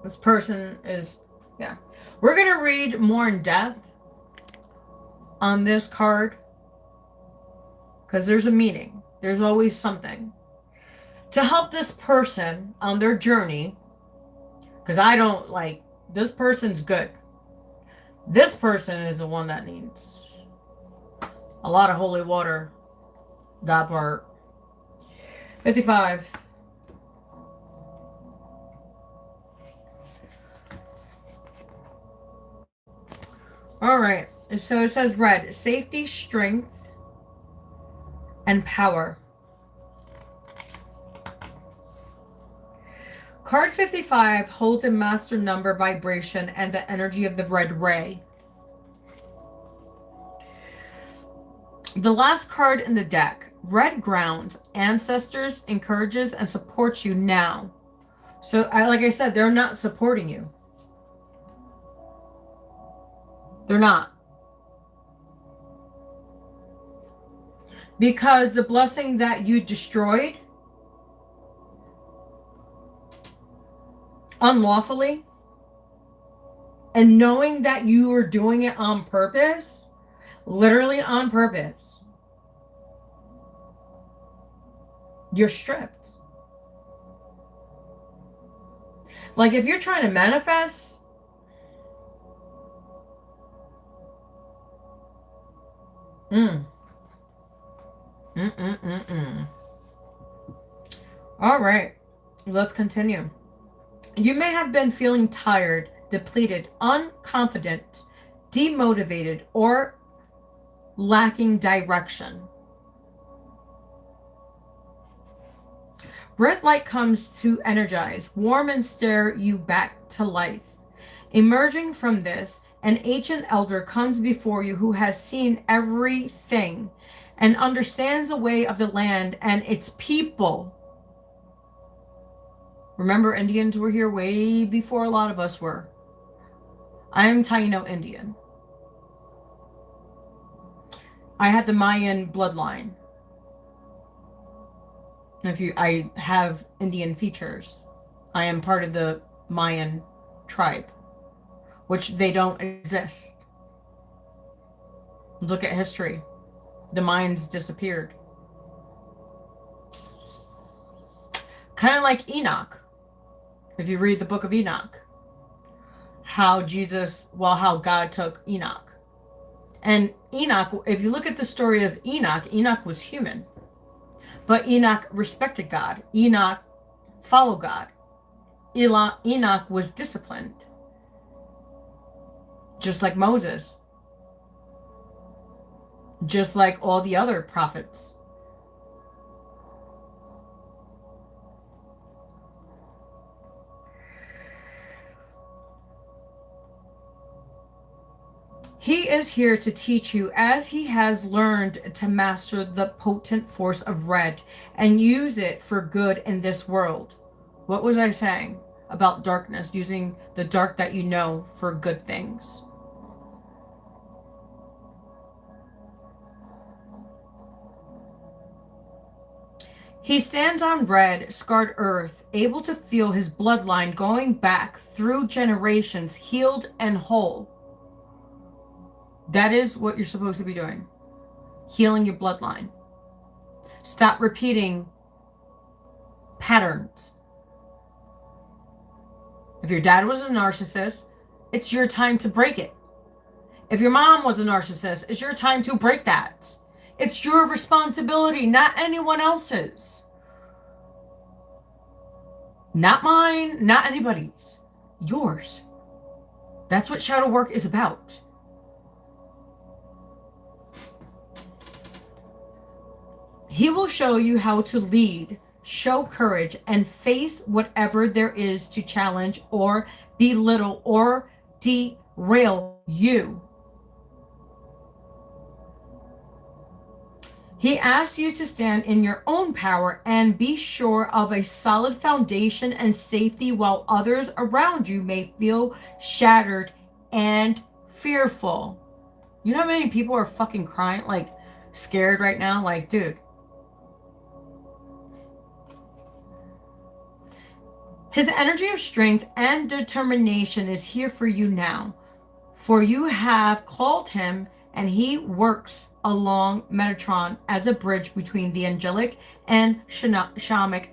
This person is, yeah. We're going to read more in depth on this card because there's a meaning. There's always something. To help this person on their journey, because I don't like, this person's good. This person is the one that needs a lot of holy water. That part. 55. All right. So it says red. Safety, strength, and power. Card 55 holds a master number, vibration, and the energy of the red ray. The last card in the deck, red ground, ancestors, encourages and supports you now. So, like I said, they're not supporting you. They're not. Because the blessing that you destroyed unlawfully, and knowing that you were doing it on purpose, literally on purpose, you're stripped. Like if you're trying to manifest, All right, let's continue. You may have been feeling tired, depleted, unconfident, demotivated, or lacking direction. Red light comes to energize, warm, and stir you back to life. Emerging from this, an ancient elder comes before you who has seen everything and understands the way of the land and its people. Remember, Indians were here way before a lot of us were. I am Taino Indian. I had the Mayan bloodline. I have Indian features. I am part of the Mayan tribe, which they don't exist. Look at history. The Mayans disappeared. Kind of like Enoch. If you read the book of Enoch, how God took Enoch. And Enoch, if you look at the story of Enoch, Enoch was human. But Enoch respected God. Enoch followed God. Enoch was disciplined. Just like Moses. just like all the other prophets. He is here to teach you as he has learned to master the potent force of red and use it for good in this world. What was I saying about darkness? Using the dark that you know for good things. He stands on red, scarred earth, able to feel his bloodline going back through generations, healed and whole. That is what you're supposed to be doing. Healing your bloodline. Stop repeating patterns. If your dad was a narcissist, it's your time to break it. If your mom was a narcissist, it's your time to break that. It's your responsibility, not anyone else's. Not mine, not anybody's. Yours. That's what shadow work is about. He will show you how to lead, show courage, and face whatever there is to challenge or belittle or derail you. He asks you to stand in your own power and be sure of a solid foundation and safety while others around you may feel shattered and fearful. You know how many people are fucking crying, like scared right now? Like, dude. His energy of strength and determination is here for you now, for you have called him and he works along Metatron as a bridge between the angelic and shamanic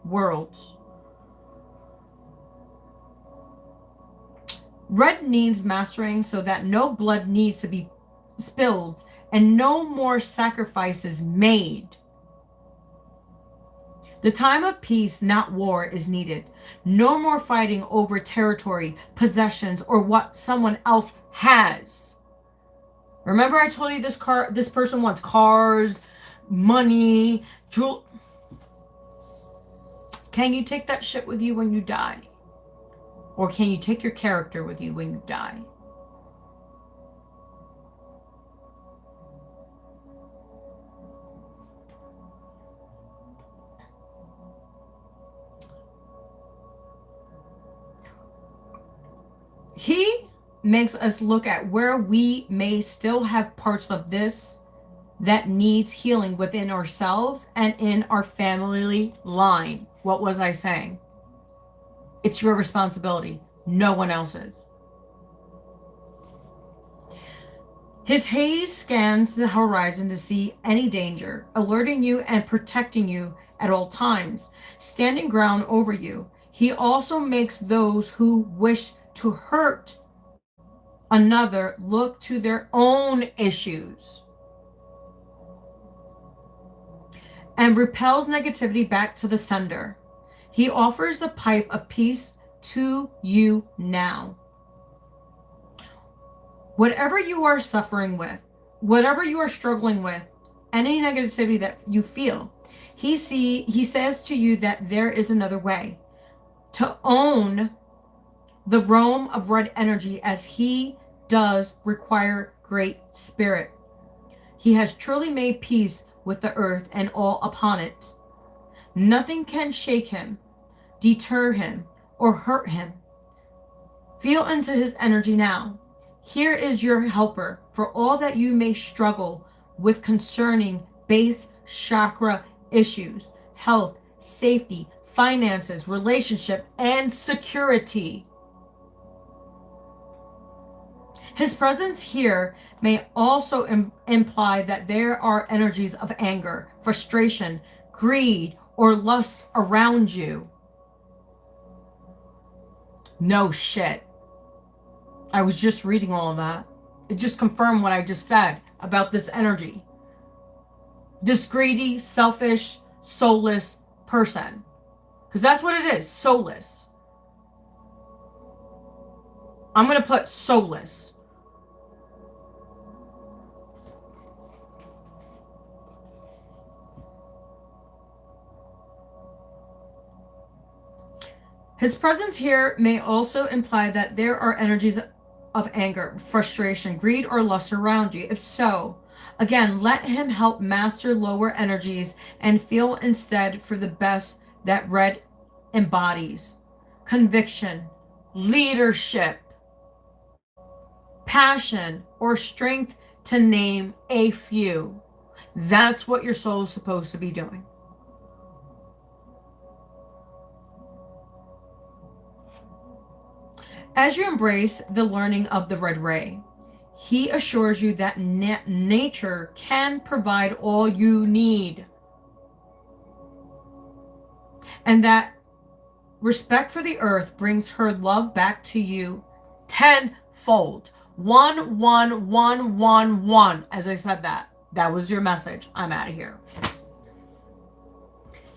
worlds. Red needs mastering so that no blood needs to be spilled and no more sacrifices made. The time of peace, not war, is needed. No more fighting over territory, possessions, or what someone else has. Remember I told you this person wants cars, money, jewel. Can you take that shit with you when you die? Or can you take your character with you when you die? He makes us look at where we may still have parts of this that needs healing within ourselves and in our family line. What was I saying? It's your responsibility, no one else's. His haze scans the horizon to see any danger, alerting you and protecting you at all times, standing ground over you. He also makes those who wish to hurt another look to their own issues and repels negativity back to the sender. He offers the pipe of peace to you now. Whatever you are suffering with, whatever you are struggling with, any negativity that you feel, he says to you that there is another way to own the realm of red energy, as he does require great spirit. He has truly made peace with the earth and all upon it. Nothing can shake him, deter him, or hurt him. Feel into his energy now. Here is your helper for all that you may struggle with concerning base chakra issues, health, safety, finances, relationship, and security. His presence here may also imply that there are energies of anger, frustration, greed, or lust around you. No shit. I was just reading all of that. It just confirmed what I just said about this energy. This greedy, selfish, soulless person. Because that's what it is, soulless. I'm going to put soulless. His presence here may also imply that there are energies of anger, frustration, greed, or lust around you. If so, again, let him help master lower energies and feel instead for the best that red embodies: conviction, leadership, passion, or strength, to name a few. That's what your soul is supposed to be doing. As you embrace the learning of the red ray, he assures you that nature can provide all you need, and that respect for the earth brings her love back to you tenfold. 11111. As I said that was your message. I'm out of here.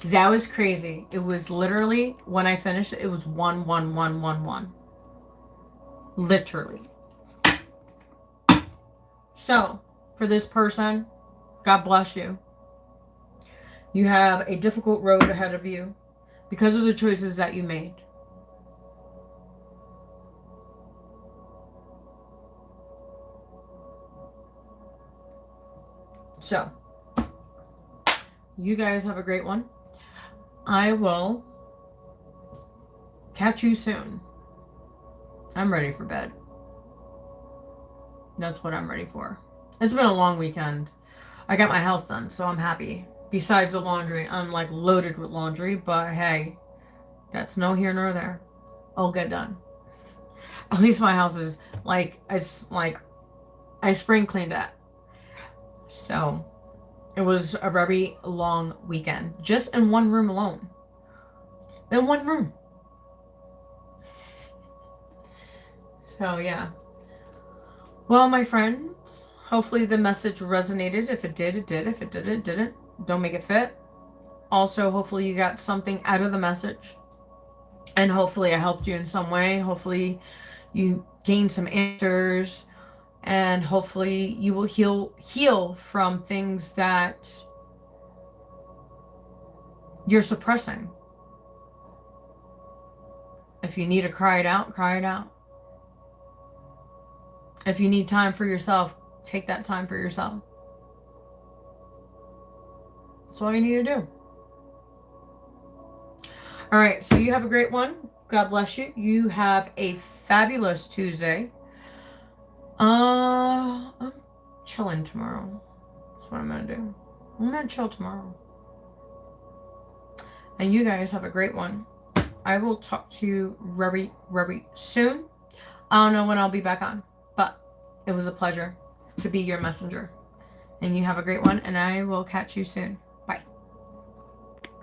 That was crazy. It was literally, when I finished it was 11111. Literally. So, for this person, God bless you. You have a difficult road ahead of you because of the choices that you made. So, you guys have a great one. I will catch you soon. I'm ready for bed. That's what I'm ready for. It's been a long weekend. I got my house done, so I'm happy. Besides the laundry, I'm like loaded with laundry, but hey, that's no here nor there. I'll get done. At least my house is it's like I spring cleaned it. So it was a very long weekend, just in one room alone. In one room. So yeah. Well, my friends, hopefully the message resonated. If it did, it did. If it didn't, it didn't. Don't make it fit. Also, hopefully you got something out of the message. And hopefully I helped you in some way. Hopefully you gained some answers. And hopefully you will heal from things that you're suppressing. If you need to cry it out, cry it out. If you need time for yourself, take that time for yourself. That's all you need to do. All right, so you have a great one. God bless you. You have a fabulous Tuesday. I'm chilling tomorrow. That's what I'm gonna do. I'm gonna chill tomorrow. And you guys have a great one. I will talk to you very, very soon. I don't know when I'll be back on, but it was a pleasure to be your messenger. And you have a great one, and I will catch you soon.